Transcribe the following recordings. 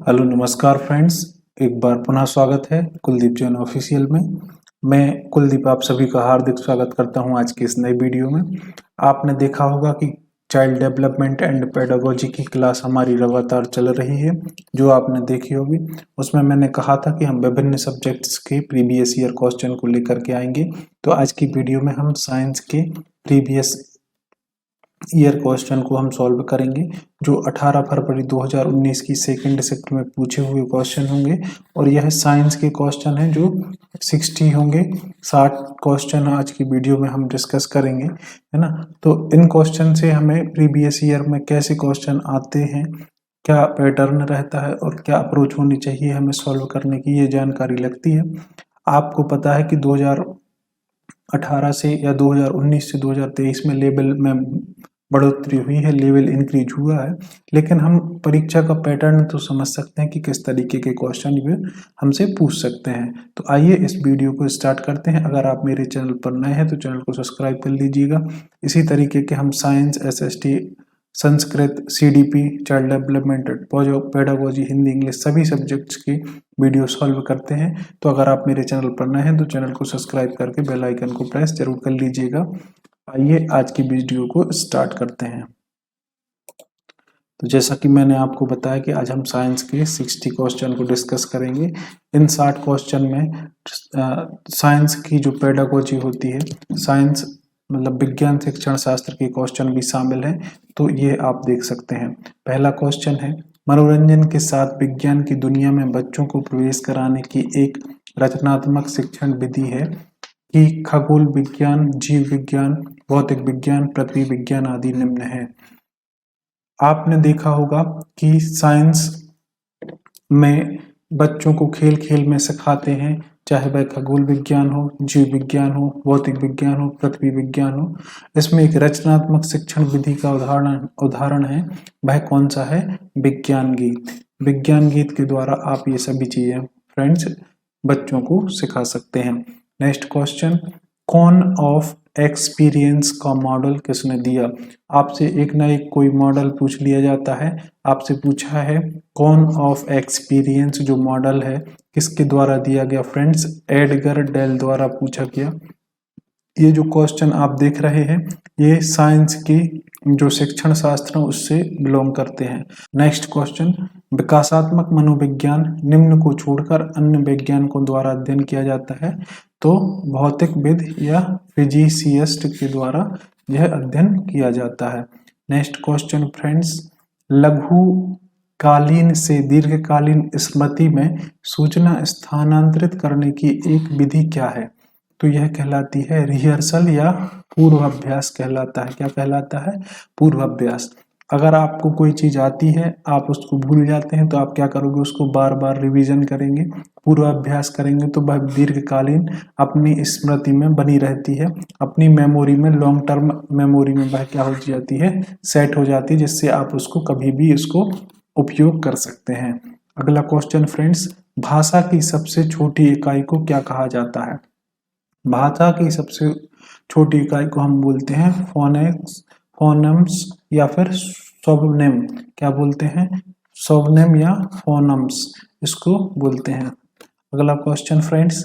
Hello नमस्कार friends, एक बार पुनः स्वागत है कुलदीप जैन ऑफिशियल में। मैं कुलदीप आप सभी का हार्दिक स्वागत करता हूं आज की इस नई वीडियो में। आपने देखा होगा कि चाइल्ड डेवलपमेंट एंड पेडागोजी की क्लास हमारी लगातार चल रही है, जो आपने देखी होगी। उसमें मैंने कहा था कि हम विभिन्न सब्जेक्ट्स के प्रीवियस ईयर क्वेश्चन को लेकर के आएंगे। तो आज की वीडियो में हम साइंस के प्रीवियस ईयर क्वेश्चन को हम सॉल्व करेंगे, जो 18 फरवरी 2019 की सेकंड शिफ्ट में पूछे हुए क्वेश्चन होंगे। और यह साइंस के क्वेश्चन हैं जो 60 होंगे। 60 क्वेश्चन आज की वीडियो में हम डिस्कस करेंगे, है ना। तो इन क्वेश्चन से हमें प्रीवियस ईयर में कैसे क्वेश्चन आते हैं, क्या पैटर्न रहता है और क्या अप्रोच होनी चाहिए हमें सॉल्व करने की, ये जानकारी लगती है। आपको पता है कि 2018 से या 2019 से 2023 में लेवल में बढ़ोतरी हुई है, लेवल इंक्रीज हुआ है। लेकिन हम परीक्षा का पैटर्न तो समझ सकते हैं कि किस तरीके के क्वेश्चन भी हमसे पूछ सकते हैं। तो आइए इस वीडियो को स्टार्ट करते हैं। अगर आप मेरे चैनल पर नए हैं तो चैनल को सब्सक्राइब कर लीजिएगा। इसी तरीके के हम science, SST, Sanskrit, CDP, child development, pedagogy, Hindi, English सभी सब्जेक्ट्स की वीडियो सॉल्व करते हैं। तो अगर आप मेरे चैनल पर नए हैं तो चैनल को सब्सक्राइब करके बेल आइकन को प्रेस जरूर कर लीजिएगा। आइए आज की वीडियो को स्टार्ट करते हैं। तो जैसा कि मैंने आपको बताया कि आज हम साइंस के 60 क्वेश्चन को डिस्कस करेंगे। इन 60 क्वेश्चन में साइंस की जो पेडागोजी होती है, साइंस मतलब विज्ञान शिक्षण शास्त्र के क्वेश्चन भी शामिल हैं। तो ये आप देख सकते हैं। पहला क्वेश्चन है, मनोरंजन के साथ विज्ञान की दुनिया में बच्चों को प्रवेश कराने की एक रचनात्मक शिक्षण विधि है कि खगोल विज्ञान, जीव विज्ञान, भौतिक विज्ञान, पृथ्वी विज्ञान आदि निम्न है। आपने देखा होगा कि साइंस में बच्चों को खेल खेल में सिखाते हैं, चाहे वह खगोल विज्ञान हो, जीव विज्ञान हो, भौतिक विज्ञान हो, पृथ्वी विज्ञान हो। इसमें एक रचनात्मक शिक्षण विधि का उदाहरण है। वह कौन सा है? विज्ञान गीत। विज्ञान गीत के द्वारा आप ये सभी चीजें फ्रेंड्स बच्चों को सिखा सकते हैं। नेक्स्ट क्वेश्चन, कौन ऑफ एक्सपीरियंस का मॉडल किसने दिया? आपसे एक ना एक कोई मॉडल पूछ लिया जाता है। आपसे पूछा है कौन ऑफ एक्सपीरियंस जो मॉडल है किसके द्वारा दिया गया? फ्रेंड्स, एडगर डेल द्वारा पूछा गया। ये जो क्वेश्चन आप देख रहे हैं ये साइंस की जो शिक्षण शास्त्र है उससे बिलोंग करते हैं। नेक्स्ट क्वेश्चन, विकासात्मक मनोविज्ञान निम्न को छोड़कर अन्य वैज्ञानिकों द्वारा अध्ययन किया जाता है। तो भौतिकविद या फिजिसिस्ट के द्वारा यह अध्ययन किया जाता है। नेक्स्ट क्वेश्चन फ्रेंड्स, लघुकालीन से दीर्घकालीन स्मृति में सूचना स्थानांतरित करने की एक विधि क्या है? तो यह कहलाती है रिहर्सल या पूर्वाभ्यास कहलाता है। क्या कहलाता है? पूर्वाभ्यास। अगर आपको कोई चीज आती है, आप उसको भूल जाते हैं, तो आप क्या करोगे? उसको बार बार रिवीजन करेंगे, पूर्वाभ्यास करेंगे, तो वह दीर्घकालीन अपनी स्मृति में बनी रहती है, अपनी मेमोरी में, लॉन्ग टर्म मेमोरी में वह क्या हो जाती है? सेट हो जाती है, जिससे आप उसको कभी भी उसको उपयोग कर सकते हैं। अगला क्वेश्चन फ्रेंड्स, भाषा की सबसे छोटी इकाई को क्या कहा जाता है? भाषा की सबसे छोटी इकाई को हम बोलते हैं फोनेक्स, फोनम्स या फिर सोवनेम। क्या बोलते हैं? सोवनेम या फोनम्स इसको बोलते हैं। अगला क्वेश्चन फ्रेंड्स,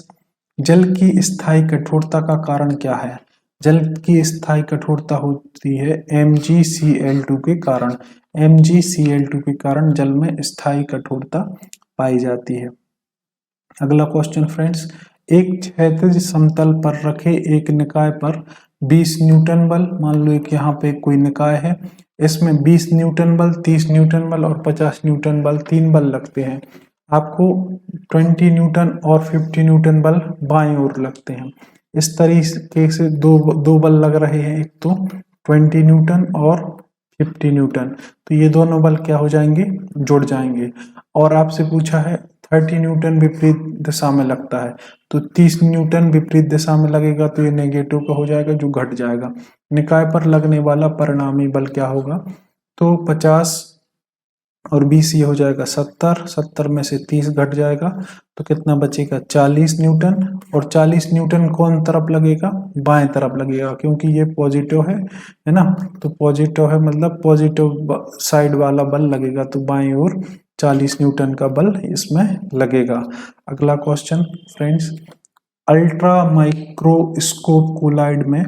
जल की स्थायी कठोरता का कारण क्या है? जल की स्थायी कठोरता होती है MgCl2 के कारण। MgCl2 के कारण जल में स्थायी कठोरता पाई जाती है। अगला क्वेश्चन फ्रेंड्स, एक क्षैतिज समतल पर रखे एक निकाय पर 20 न्यूटन बल, मान लो एक यहाँ पे कोई निकाय है, इसमें 20 न्यूटन बल, 30 न्यूटन बल और 50 न्यूटन बल, 3 बल लगते हैं। आपको 20 न्यूटन और 50 न्यूटन बल बाएं ओर लगते हैं। इस तरीके से दो बल लग रहे हैं, एक तो 20 न्यूटन और 50 न्यूटन। तो ये दोनों बल क्या हो जाएंगे? जुड़ जाएंगे। और आपसे पूछा है 30 न्यूटन विपरीत दिशा में लगता है, तो 30 न्यूटन विपरीत दिशा में लगेगा तो ये नेगेटिव का हो जाएगा, जो घट जाएगा। निकाय पर लगने वाला परिणामी बल क्या होगा? तो 50 और 20 ये हो जाएगा 70, 70 में से 30 घट जाएगा, तो कितना बचेगा? 40 न्यूटन। और 40 न्यूटन कौन तरफ लगेगा? बाएं तरफ लगेगा, क्योंकि ये पॉजिटिव है ना। तो पॉजिटिव है मतलब पॉजिटिव साइड वाला बल लगेगा, तो बाएं ओर 40 न्यूटन का बल इसमें लगेगा। अगला question friends, ultra microscope colloid में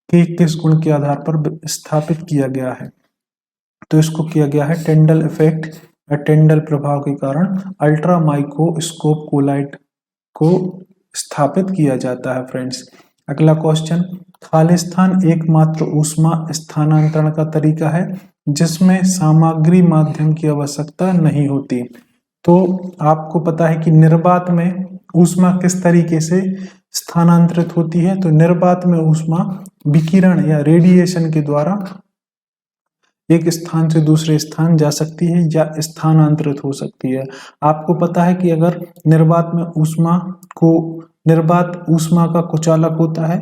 किस गुण के आधार पर स्थापित किया गया है? तो इसको किया गया है टेंडल इफेक्ट या टेंडल प्रभाव के कारण अल्ट्रा माइक्रोस्कोप कोलाइड को स्थापित किया जाता है फ्रेंड्स। अगला क्वेश्चन, खालिस्तान एकमात्र ऊष्मा स्थानांतरण का तरीका है जिसमें सामग्री माध्यम की आवश्यकता नहीं होती। तो आपको पता है कि निर्वात में ऊष्मा किस तरीके से स्थानांतरित होती है? तो निर्वात में ऊष्मा विकिरण या रेडिएशन के द्वारा एक स्थान से दूसरे स्थान जा सकती है या स्थानांतरित हो सकती है। आपको पता है कि अगर निर्वात ऊष्मा का कुचालक होता है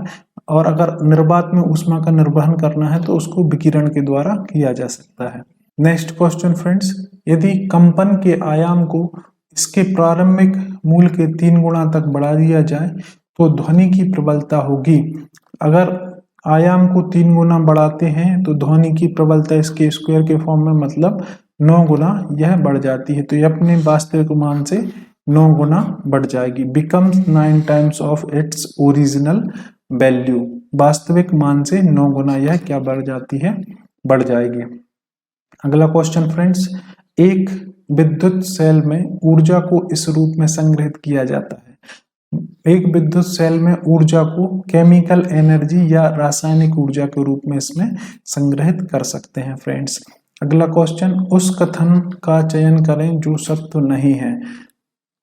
और अगर निर्वात में ऊष्मा का निर्वहन करना है तो उसको विकिरण के द्वारा किया जा सकता है। नेक्स्ट क्वेश्चन फ्रेंड्स, यदि कंपन के आयाम को इसके प्रारंभिक मूल्य के 3 गुना तक बढ़ा दिया जाए तो ध्वनि की प्रबलता होगी। अगर आयाम को 3 गुना बढ़ाते हैं तो ध्वनि की प्रबलता इसके स्क्वायर के फॉर्म में मतलब 9 गुना यह बढ़ जाती है। तो यह अपने वास्तविक मान से 9 गुना बढ़ जाएगी। Becomes 9 times of its original value. वास्तविक मान से 9 गुना यह क्या बढ़ जाती है? बढ़ जाएगी। अगला क्वेश्चन फ्रेंड्स, एक विद्युत सेल में ऊर्जा को इस रूप में संग्रहित किया जाता है। एक विद्युत सेल में ऊर्जा को केमिकल एनर्जी या रासायनिक ऊर्जा के रूप में इसमें संग्रहित कर सकते हैं फ्रेंड्स। अगला क्वेश्चन, उस कथन का चयन करें जो सत्य नहीं है।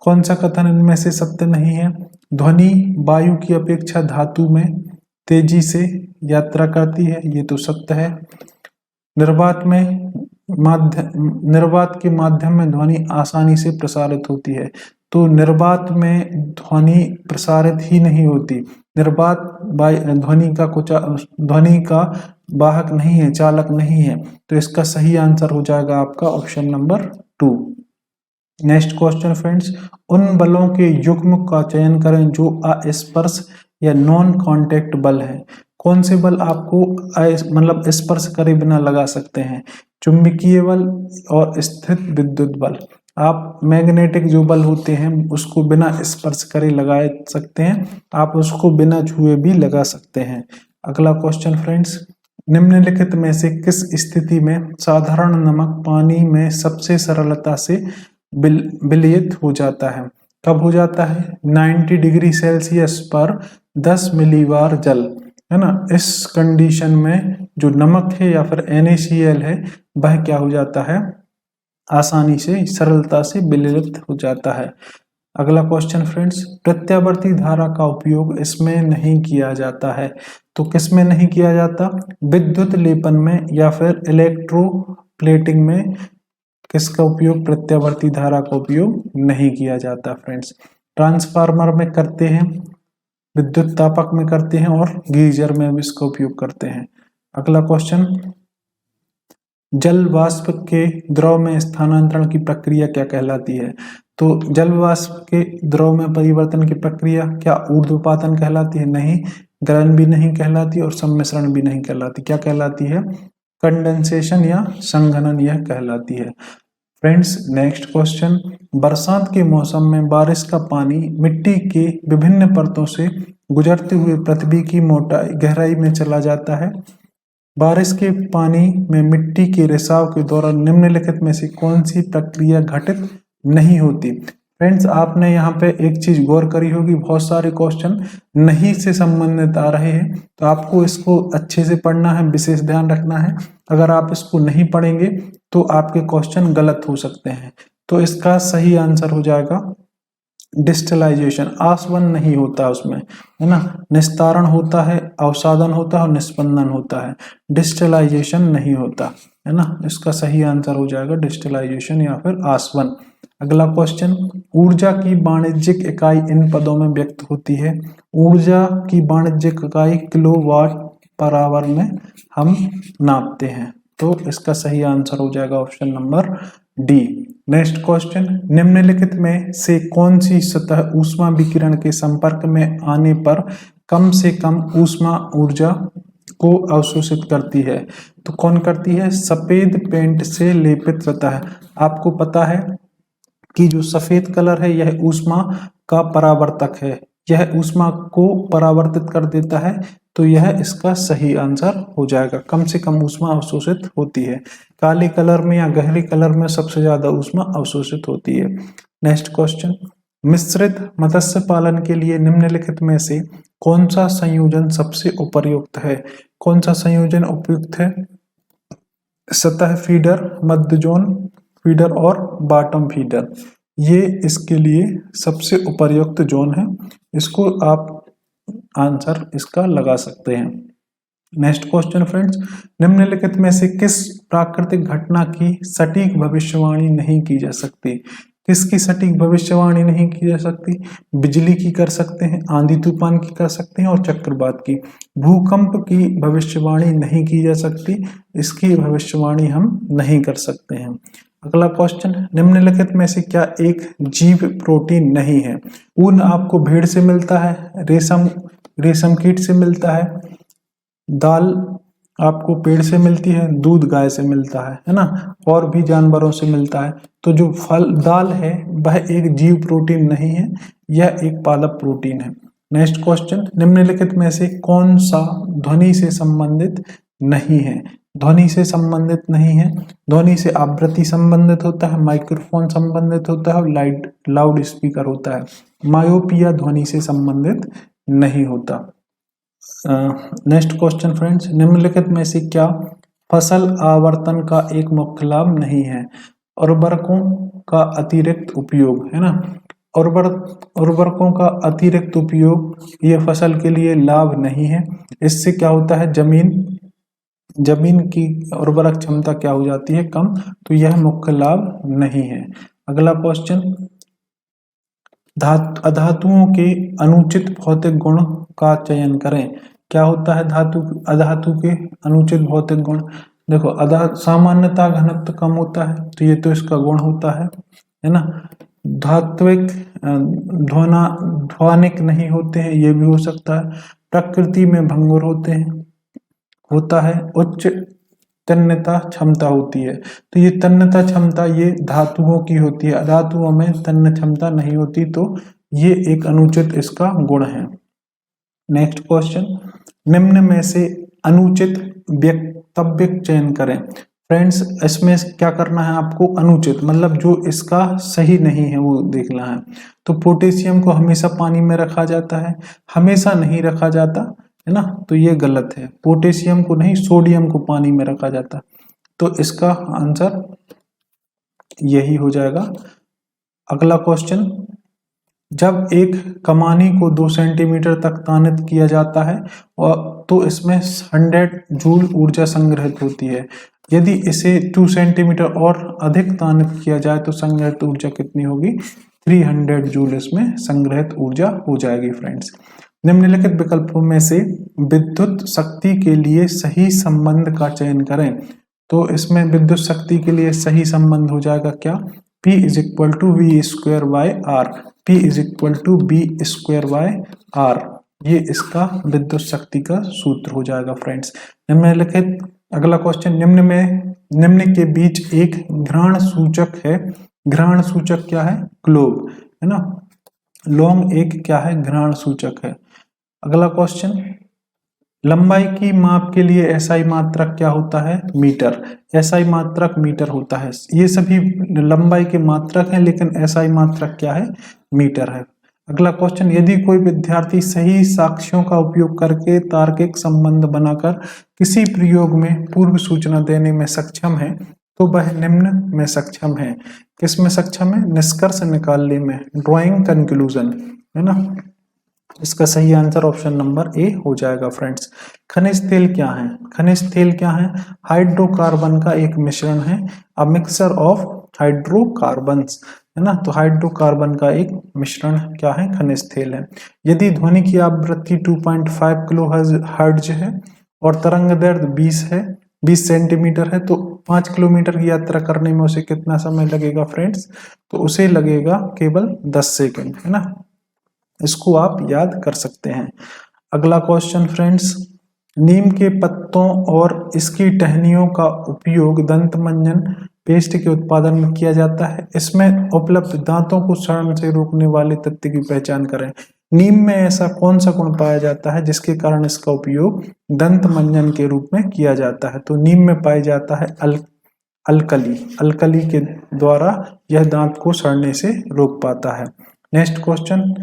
कौन सा कथन इनमें से सत्य नहीं है? ध्वनि वायु की अपेक्षा धातु में तेजी से यात्रा करती है, ये तो सत्य है। निर्वात के माध्यम में ध्वनि आसानी से प्रसारित होती है, तो निर्वात में ध्वनि प्रसारित ही नहीं होती। निर्वात ध्वनि का वाहक नहीं है, चालक नहीं है। तो इसका सही आंसर हो जाएगा आपका option number 2। Next question friends, उन बलों के युग्म का चयन करें जो अस्पर्श या नॉन कांटेक्ट बल है। कौन से बल आपको मतलब स्पर्श करे बिना लगा सकते हैं? चुंबकीय बल और स्थित विद्युत बल। आप मैग्नेटिक जो बल होते हैं उसको बिना स्पर्श करे लगा सकते हैं, आप उसको बिना छुए भी लगा सकते हैं। अगला क्वेश्चन फ्रेंड्स, निम्नलिखित में से किस स्थिति में साधारण नमक पानी में सबसे सरलता से विलयित हो जाता है? कब हो जाता है? 90 डिग्री सेल्सियस पर 10 मिलीबार जल, है ना। इस कंडीशन में जो नमक है या फिर NaCl है वह क्या हो जाता है? आसानी से सरलता से विलयित हो जाता है। अगला क्वेश्चन फ्रेंड्स, प्रत्यावर्ती धारा का उपयोग इसमें नहीं किया जाता है। तो किस में नहीं किया जाता? विद्युत लेपन में या फिर इलेक्ट्रोप्लेटिंग में किसका उपयोग? प्रत्यावर्ती धारा का उपयोग नहीं किया जाता फ्रेंड्स। ट्रांसफार्मर में करते हैं, विद्युत तापक में करते हैं और गीजर में भी इसका उपयोग करते हैं। अगला क्वेश्चन, जल वाष्प के द्रव में स्थानांतरण की प्रक्रिया क्या कहलाती है? तो जल वाष्प के द्रव में परिवर्तन की प्रक्रिया क्या ऊर्ध्वपातन कहलाती है? नहीं। गलन भी नहीं कहलाती और सम्मिश्रण भी नहीं कहलाती। क्या कहलाती है? कंडेंसेशन या संघनन यह कहलाती है फ्रेंड्स। नेक्स्ट क्वेश्चन, बरसात के मौसम में बारिश का पानी मिट्टी के विभिन्न परतों से गुजरते हुए पृथ्वी की मोटाई गहराई में चला जाता है। बारिश के पानी में मिट्टी के रिसाव के दौरान निम्नलिखित में से कौन सी प्रक्रिया घटित नहीं होती? फ्रेंड्स, आपने यहाँ पे एक चीज गौर करी होगी, बहुत सारे क्वेश्चन नहीं से संबंधित आ रहे हैं, तो आपको इसको अच्छे से पढ़ना है, विशेष ध्यान रखना है। अगर आप इसको नहीं पढ़ेंगे तो आपके क्वेश्चन गलत हो सकते हैं। तो इसका सही आंसर हो जाएगा डिस्टिलाइजेशन। आसवन नहीं होता उसमें, है ना। निस्तारण होता है, अवसादन होता है और निस्पंदन होता है, डिस्टिलाइजेशन नहीं होता, है ना। इसका सही आंसर हो जाएगा डिस्टिलाइजेशन या फिर आसवन। अगला क्वेश्चन, ऊर्जा की वाणिज्यिक इकाई इन पदों में व्यक्त होती है। ऊर्जा की वाणिज्यिक इकाई किलोवाट पर आवर में हम नापते हैं, तो इसका सही आंसर हो जाएगा option number D. Next question, निम्नलिखित में से कौन सी सतह ऊष्मा विकिरण के संपर्क में आने पर कम से कम ऊष्मा ऊर्जा को अवशोषित करती है। तो कौन करती है? सफेद पेंट से लेपित रहता है। आपको पता है कि जो सफेद कलर है यह ऊष्मा का परावर्तक है, यह ऊष्मा को परावर्तित कर देता है, तो यह इसका सही आंसर हो जाएगा। कम से कम ऊष्मा अवशोषित होती है। काले कलर में या गहरे कलर में सबसे ज्यादा ऊष्मा अवशोषित होती है। नेक्स्ट क्वेश्चन, मिश्रित मत्स्य पालन के लिए निम्नलिखित में से कौन सा संयोजन सबसे उपयुक्त है? कौन सा संयोजन उपयुक्त है? सतह फीडर, मध्य जोन फीडर और बॉटम फीडर, ये इसके लिए सबसे उपयुक्त जोन है। इसको आप आंसर इसका लगा सकते हैं। नेक्स्ट क्वेश्चन फ्रेंड्स, निम्नलिखित में से किस प्राकृतिक घटना की सटीक भविष्यवाणी नहीं की जा सकती? किसकी सटीक भविष्यवाणी नहीं की जा सकती? बिजली की कर सकते हैं, आंधी तूफान की कर सकते हैं और चक्रवात की। भूकंप की भविष्यवाणी नहीं की जा सकती, इसकी भविष्यवाणी हम नहीं कर सकते हैं। अगला क्वेश्चन, निम्नलिखित में से क्या एक जीव प्रोटीन नहीं है? ऊन आपको भेड़ से मिलता है, रेशम कीट से मिलता है, दाल आपको पेड़ से मिलती है, दूध गाय से मिलता है ना, और भी जानवरों से मिलता है। तो जो फल दाल है वह एक जीव प्रोटीन नहीं है, यह एक पादप प्रोटीन है। नेक्स्ट क्वेश्चन, निम्नलिखित में से कौन सा ध्वनि से संबंधित नहीं है? ध्वनि से संबंधित नहीं है, ध्वनि से आवृत्ति संबंधित होता है, माइक्रोफोन संबंधित होता है, लाउड स्पीकर होता है। मायोपिया ध्वनि से संबंधित नहीं होता। नेक्स्ट क्वेश्चन फ्रेंड्स, निम्नलिखित में से क्या फसल आवर्तन का एक मुख्य लाभ नहीं है? उर्वरकों का अतिरिक्त उपयोग, है ना, उर्वरकों का अतिरिक्त उपयोग ये फसल के लिए लाभ नहीं है। इससे क्या होता है, जमीन की उर्वरक क्षमता क्या हो जाती है? कम। तो यह मुख्य लाभ नहीं है। अगला क्वेश्चन, अधातुओं के अनुचित भौतिक गुण का चयन करें। क्या होता है अधातु के अनुचित भौतिक गुण? देखो, सामान्यता घनत्व कम होता है, तो ये तो इसका गुण होता है ना। धात्विक ध्वनिक नहीं होते हैं, ये भी हो सकता है। प्रकृति में भंगुर होता है। उच्च तन्यता क्षमता होती है, तो ये तन्यता क्षमता ये धातुओं की होती है, अधातुओं में तन्य क्षमता नहीं होती, तो ये एक अनुचित इसका गुण है। नेक्स्ट क्वेश्चन, निम्न में से अनुचित वक्तव्य चयन करें। फ्रेंड्स, इसमें क्या करना है आपको? अनुचित मतलब जो इसका सही नहीं है वो देखना है। तो पोटेशियम को हमेशा पानी में रखा जाता है, हमेशा नहीं रखा जाता है ना, तो ये गलत है। पोटेशियम को नहीं, सोडियम को पानी में रखा जाता, तो इसका आंसर यही हो जाएगा। अगला क्वेश्चन, जब एक कमानी को 2 सेंटीमीटर तक तानित किया जाता है और तो इसमें 100 जूल ऊर्जा संग्रहित होती है। यदि इसे 2 सेंटीमीटर और अधिक तानित किया जाए तो संग्रहित ऊर्जा कितनी होगी? 300 जूल इसमें संग्रहित ऊर्जा हो जाएगी। फ्रेंड्स, निम्नलिखित विकल्पों में से विद्युत शक्ति के लिए सही संबंध का चयन करें। तो इसमें विद्युत शक्ति के लिए सही संबंध हो जाएगा क्या? P = V²/R, P = B²/R, ये इसका विद्युत शक्ति का सूत्र हो जाएगा। फ्रेंड्स, निम्नलिखित अगला क्वेश्चन, निम्न के बीच एक घ्राण सूचक है। घ्राण सूचक क्या है? ग्लोब, है ना। लौंग एक क्या है? घ्राण सूचक है। अगला क्वेश्चन, लंबाई की माप के लिए SI मात्रक क्या होता है? मीटर। SI मात्रक मीटर होता है। ये सभी लंबाई के मात्रक हैं, लेकिन SI मात्रक क्या है? मीटर है। अगला क्वेश्चन, यदि कोई विद्यार्थी सही साक्ष्यों का उपयोग करके तार्किक संबंध बनाकर किसी प्रयोग में पूर्व सूचना देने में सक्षम है तो वह निम्न में सक्षम है। किस में सक्षम है? निष्कर्ष निकालने में, ड्राइंग कंक्लूजन, है ना। इसका सही आंसर ऑप्शन नंबर ए हो जाएगा। फ्रेंड्स, खनिज तेल क्या है? खनिज तेल क्या है? हाइड्रोकार्बन का एक मिश्रण है, अ मिक्सचर ऑफ हाइड्रोकार्बन्स, है ना। तो हाइड्रोकार्बन का एक मिश्रण क्या है? खनिज तेल है। यदि ध्वनि की आवृत्ति 2.5 किलोहर्ट्ज है और तरंग दैर्ध्य 20 सेंटीमीटर है, तो 5 किलोमीटर की यात्रा करने में उसे कितना समय लगेगा? फ्रेंड्स, तो उसे लगेगा केवल 10 सेकेंड, है ना। इसको आप याद कर सकते हैं। अगला क्वेश्चन फ्रेंड्स, नीम के पत्तों और इसकी टहनियों का उपयोग दंत मंजन पेस्ट के उत्पादन में किया जाता है। इसमें उपलब्ध दांतों को सड़न से रोकने वाले तत्व की पहचान करें। नीम में ऐसा कौन सा गुण पाया जाता है जिसके कारण इसका उपयोग दंत मंजन के रूप में किया जाता है? तो नीम में पाया जाता है अल्कली। अल्कली के द्वारा यह दांत को सड़ने से रोक पाता है। नेक्स्ट क्वेश्चन,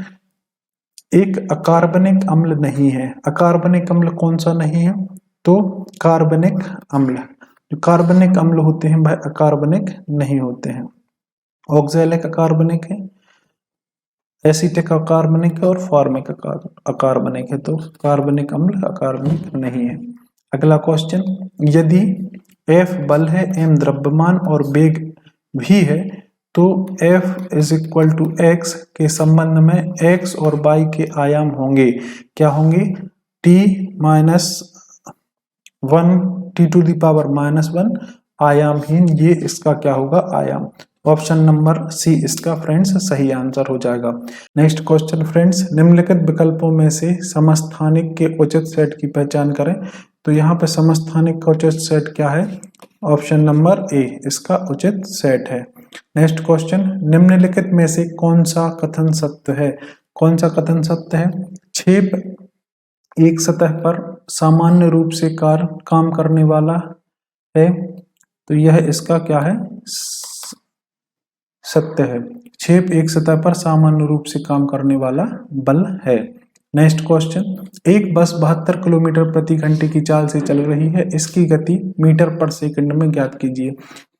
एक अकार्बनिक अम्ल नहीं है। अकार्बनिक अम्ल कौन सा नहीं है? तो कार्बनिक अम्ल। जो कार्बनिक अम्ल होते हैं वह अकार्बनिक नहीं होते हैं। ऑक्सैलिक अकार्बनिक है, एसिटिक अकार्बनिक है और फॉर्मिक अकार्बनिक है। तो कार्बनिक अम्ल अकार्बनिक नहीं है। अगला क्वेश्चन, यदि F बल है, m द्रव्यमान और वेग भी है तो F is equal to x के संबंध में x और y के आयाम होंगे। क्या होंगे? t minus 1 t to the power -1 आयामहीन, ये इसका क्या होगा? आयाम। ऑप्शन नंबर सी इसका फ्रेंड्स सही आंसर हो जाएगा। नेक्स्ट क्वेश्चन फ्रेंड्स, निम्नलिखित विकल्पों में से समस्थानिक के उचित सेट की पहचान करें। तो यहाँ पे समस्थानिक का उचित सेट क्या है? ऑप्शन नंबर ए इसका उचित सेट है। नेक्स्ट क्वेश्चन, निम्नलिखित में से कौन सा कथन सत्य है? कौन सा कथन सत्य है? छेप एक सतह पर सामान्य रूप से काम करने वाला है। तो यह इसका क्या है? सत्य है। छेप एक सतह पर सामान्य रूप से काम करने वाला बल है। नेक्स्ट क्वेश्चन, एक बस 72 किलोमीटर प्रति घंटे की चाल से चल रही है, इसकी गति मीटर पर सेकंड में ज्ञात कीजिए।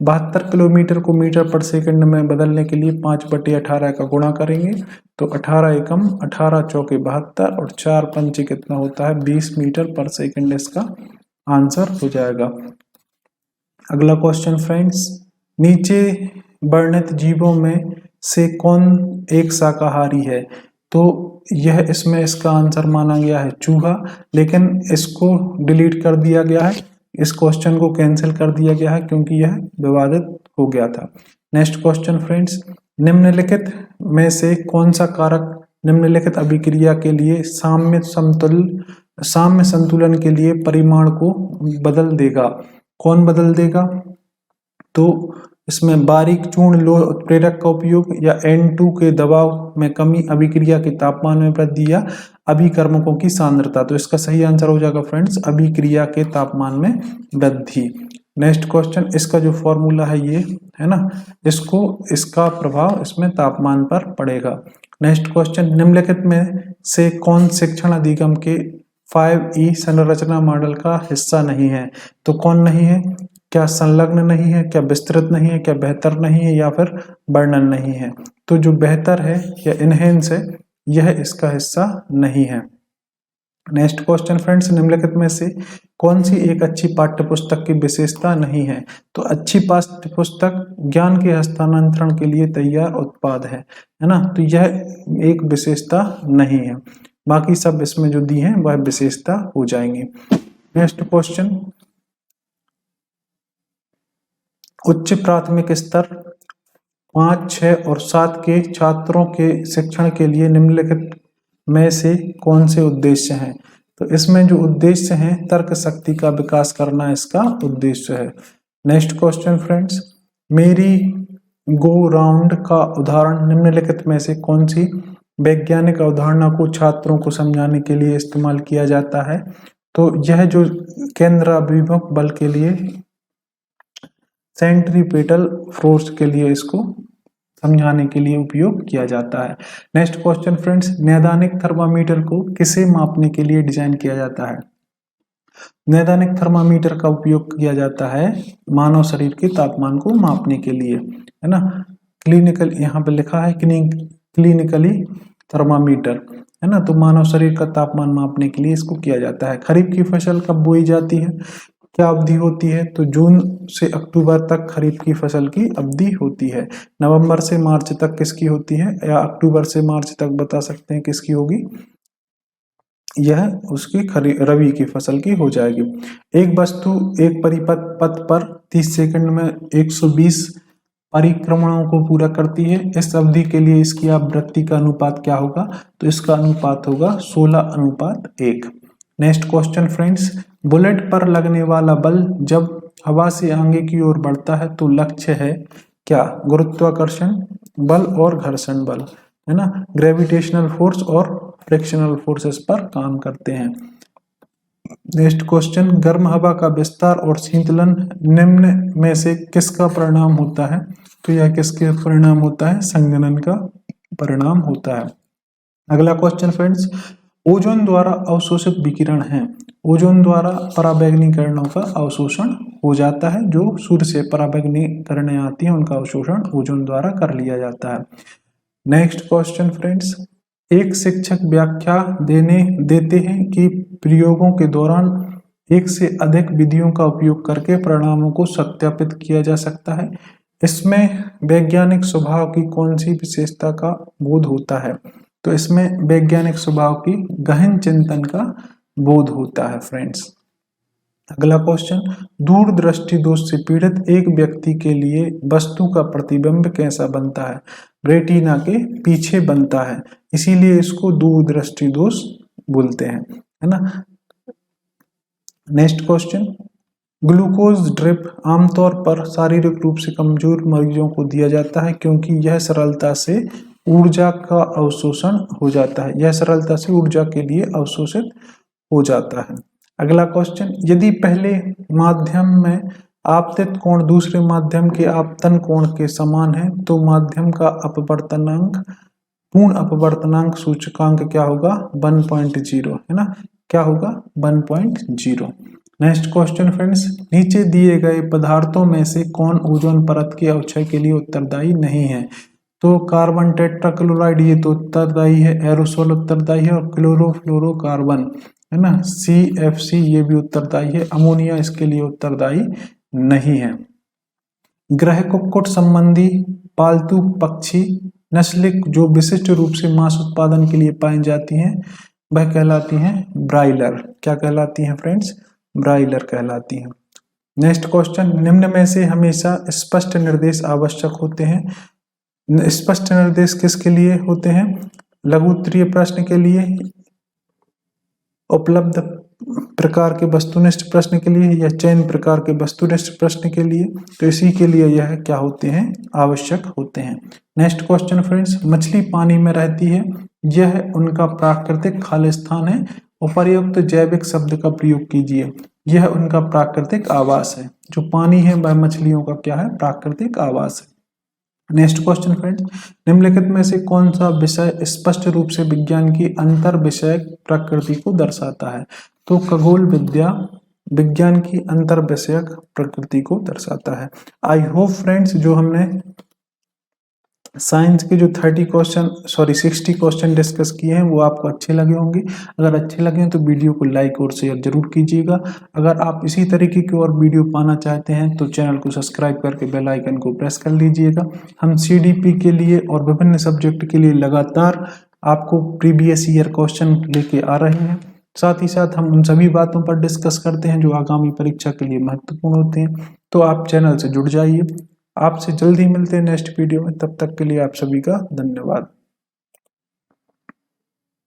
72 किलोमीटर को मीटर पर सेकंड में बदलने के लिए 5/18 का गुणा करेंगे तो 18 एकम 18 चौके 72 और 4 पंचे कितना होता है? 20 मीटर पर सेकंड इसका आंसर हो जाएगा। अगला क्वेश्चन फ्रेंड्स, नीचे वर्णित जीवों में से कौन एक शाकाहारी है? तो यह इसमें इसका आंसर माना गया है चूहा, लेकिन इसको डिलीट कर दिया गया है, इस क्वेश्चन को कैंसिल कर दिया गया है क्योंकि यह विवादित हो गया था। नेक्स्ट क्वेश्चन फ्रेंड्स, निम्नलिखित में से कौन सा कारक निम्नलिखित अभिक्रिया के लिए साम्य संतुलन के लिए परिमाण को बदल देगा? कौन बदल देगा? तो इसमें बारीक चूर्ण लोह उत्प्रेरक का उपयोग या N2 के दबाव में कमी, अभिक्रिया के तापमान में वृद्धि या अभिकर्मकों की सांद्रता। तो इसका सही आंसर हो जाएगा फ्रेंड्स अभिक्रिया के तापमान में वृद्धि। नेक्स्ट क्वेश्चन, इसका जो फॉर्मूला है ये है ना, इसका प्रभाव इसमें तापमान पर पड़ेगा। नेक्स्ट क्वेश्चन, निम्नलिखित में से कौन शिक्षण अधिगम के 5E संरचना मॉडल का हिस्सा नहीं है? तो कौन नहीं है? क्या संलग्न नहीं है, क्या विस्तृत नहीं है, क्या बेहतर नहीं है, या फिर वर्णन नहीं है? तो जो बेहतर है या इनहेंस है यह इसका हिस्सा नहीं है। नेक्स्ट क्वेश्चन फ्रेंड्स, निम्नलिखित में से कौन सी एक अच्छी पाठ्य पुस्तक की विशेषता नहीं है? तो अच्छी पाठ्य पुस्तक ज्ञान के हस्तांतरण के लिए तैयार उत्पाद है ना, तो यह एक विशेषता नहीं है। बाकी सब इसमें जो दी है वह विशेषता हो जाएंगी। नेक्स्ट क्वेश्चन, उच्च प्राथमिक स्तर 5, 6 और 7 के छात्रों के शिक्षण के लिए निम्नलिखित में से कौन से उद्देश्य हैं? तो इसमें जो उद्देश्य हैं, तर्क शक्ति का विकास करना इसका उद्देश्य है। नेक्स्ट क्वेश्चन फ्रेंड्स, मेरी गो राउंड का उदाहरण निम्नलिखित में से कौन सी वैज्ञानिक अवधारणा को छात्रों को समझाने के लिए इस्तेमाल किया जाता है? तो यह जो केंद्राभिमुख बल के लिए सेंट्रीपेटल फोर्स के लिए इसको समझाने के लिए उपयोग किया जाता है। नेक्स्ट क्वेश्चन फ्रेंड्स, नैदानिक थर्मामीटर को किसे मापने के लिए डिजाइन किया जाता है? नैदानिक थर्मामीटर का उपयोग किया जाता है मानव शरीर के तापमान को मापने के लिए, है ना। क्लिनिकल यहाँ पे लिखा है क्लिनिकली थर्मामीटर, है ना, तो मानव शरीर का तापमान मापने के लिए इसको किया जाता है। खरीफ की फसल कब बोई जाती है? क्या अवधि होती है? तो जून से अक्टूबर तक खरीफ की फसल की अवधि होती है। नवंबर से मार्च तक किसकी होती है, या अक्टूबर से मार्च तक बता सकते हैं किसकी होगी? यह उसकी रबी की फसल की हो जाएगी। एक वस्तु एक परिपथ पथ पर 30 सेकंड में 120 परिक्रमणों को पूरा करती है। इस अवधि के लिए इसकी आवृत्ति का अनुपात क्या होगा? तो इसका अनुपात होगा 16:1। नेक्स्ट क्वेश्चन फ्रेंड्स, बुलेट पर लगने वाला बल जब हवा से आगे की ओर बढ़ता है तो लक्ष्य है क्या? गुरुत्वाकर्षण बल और घर्षण बल, है ना, ग्रेविटेशनल फोर्स और फ्रिक्शनल फोर्सेस पर काम करते हैं। नेक्स्ट क्वेश्चन, गर्म हवा का विस्तार और शीतलन निम्न में से किसका परिणाम होता है? तो यह किसके परिणाम होता है? संघनन का परिणाम होता है। अगला क्वेश्चन फ्रेंड्स, ओजोन द्वारा अवशोषित विकिरण है। ओजोन द्वारा पराबैंगनी किरणों का अवशोषण हो जाता है, जो सूर्य से पराबैंगनी किरणें आती हैं उनका अवशोषण ओजोन द्वारा कर लिया जाता है। नेक्स्ट क्वेश्चन फ्रेंड्स, एक शिक्षक व्याख्या देते हैं कि प्रयोगों के दौरान एक से अधिक विधियों का उपयोग करके परिणामों को सत्यापित किया जा सकता है। इसमें वैज्ञानिक स्वभाव की कौन सी विशेषता का बोध होता है? तो इसमें वैज्ञानिक स्वभाव की गहन चिंतन का बोध होता है फ्रेंड्स। अगला क्वेश्चन, दूरदृष्टि दोष से पीड़ित एक व्यक्ति के लिए वस्तु का प्रतिबिंब कैसा बनता है? रेटिना के पीछे बनता है, इसीलिए इसको दूरदृष्टि दोष बोलते हैं, है ना। नेक्स्ट क्वेश्चन, ग्लूकोज ड्रिप आमतौर पर शारीरिक रूप से कमजोर मरीजों को दिया जाता है क्योंकि यह सरलता से ऊर्जा का अवशोषण हो जाता है, यह सरलता से ऊर्जा के लिए अवशोषित हो जाता है। अगला क्वेश्चन, यदि पहले माध्यम में आपतित कोण दूसरे माध्यम के आपतन कोण के समान है तो माध्यम का अपवर्तनांक पूर्ण अपवर्तनांक सूचकांक क्या होगा? 1.0, है ना, क्या होगा? 1.0। नेक्स्ट क्वेश्चन फ्रेंड्स, नीचे दिए गए पदार्थों में से कौन ओजोन परत के अवक्षय के लिए उत्तरदायी नहीं है? तो कार्बन टेट्राक्लोराइड ये तो उत्तरदायी है, एरोसोल उत्तरदायी है और क्लोरोफ्लोरोकार्बन, है ना, CFC ये भी उत्तरदायी है, अमोनिया इसके लिए उत्तरदायी नहीं है। ग्रह कुक्कुट संबंधी पालतू पक्षी नस्लें जो विशिष्ट रूप से मांस उत्पादन के लिए पाई जाती हैं वह कहलाती हैं ब्रायलर। क्या कहलाती हैं फ्रेंड्स? ब्रायलर कहलाती हैं। नेक्स्ट क्वेश्चन, निम्न में से हमेशा स्पष्ट निर्देश आवश्यक होते हैं। स्पष्ट निर्देश किसके लिए होते हैं? लघु उत्तरीय प्रश्न के लिए, उपलब्ध प्रकार के वस्तुनिष्ठ प्रश्न के लिए या चयन प्रकार के वस्तुनिष्ठ प्रश्न के लिए। तो इसी के लिए यह क्या होते हैं? आवश्यक होते हैं। नेक्स्ट क्वेश्चन फ्रेंड्स, मछली पानी में रहती है, यह उनका प्राकृतिक खालिस्तान है। उपर्युक्त जैविक शब्द का प्रयोग कीजिए, यह उनका प्राकृतिक आवास है। जो पानी है वह मछलियों का क्या है? प्राकृतिक आवास है। नेक्स्ट क्वेश्चन फ्रेंड्स, निम्नलिखित में से कौन सा विषय स्पष्ट रूप से विज्ञान की अंतर विषय प्रकृति को दर्शाता है? तो खगोल विद्या विज्ञान की अंतर विषयक प्रकृति को दर्शाता है। आई होप फ्रेंड्स जो हमने साइंस के जो 60 क्वेश्चन डिस्कस किए हैं वो आपको अच्छे लगे होंगे। अगर अच्छे लगे हैं तो वीडियो को लाइक और शेयर जरूर कीजिएगा। अगर आप इसी तरीके की और वीडियो पाना चाहते हैं तो चैनल को सब्सक्राइब करके बेल आइकन को प्रेस कर लीजिएगा। हम CDP के लिए और विभिन्न सब्जेक्ट के लिए लगातार आपको प्रीवियस ईयर क्वेश्चन लेके आ रहे हैं। साथ ही साथ हम उन सभी बातों पर डिस्कस करते हैं जो आगामी परीक्षा के लिए महत्वपूर्ण होते हैं। तो आप चैनल से जुड़ जाइए। आपसे जल्दी मिलते हैं नेक्स्ट वीडियो में, तब तक के लिए आप सभी का धन्यवाद।